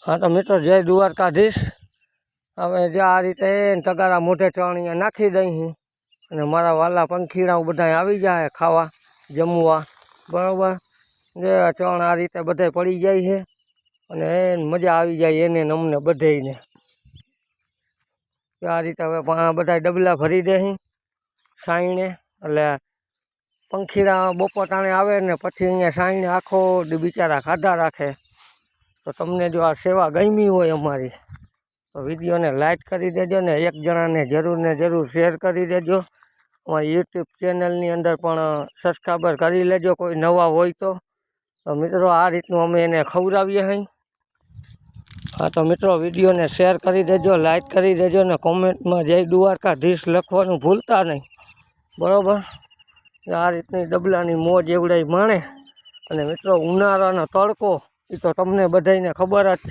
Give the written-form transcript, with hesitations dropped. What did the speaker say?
हाँ तो मित्रों जय द्वारकाधीश। हमें जो आ रीते तगारा मोटे चणिया नाखी दई अने मारा वाला पंखीड़ा बधा आवी जाए खावा जमवा बराबर। जे चण आ रीते बधाय पड़ी जाय है अने मजा आवी जाय एने ने अमने बधायने। आ रीते हवे बधाय डबला भरी देही साईणे એટલે पंखीड़ा बपोर टाणे आवे ने पछी अहींया साईणे आखो दी बिचारा खाधा राखे। तो तमने जो आ सेवा गमी होय अमारी तो विडियो ने लाइक करी देजो ने एक जणा ने जरूर शेर करी देजो। अमारी यूट्यूब चेनल नी अंदर पण सब्सक्राइबर करी लेजो कोई नवा होय तो। मित्रों आ रीतनु अमे एने खवरावीए हई। हाँ तो मित्रों विडियो ने शेर करी देजो, लाइक करी देजो ने कॉमेंट में जय द्वारकाधीश लखवानुं भूलता नहीं बराबर। आ रीतनी डबलानी मोज एवड़ाई माणे। अने मित्रों उनाळानो तड़को ई तो तमने बधाईने खबर ज छे।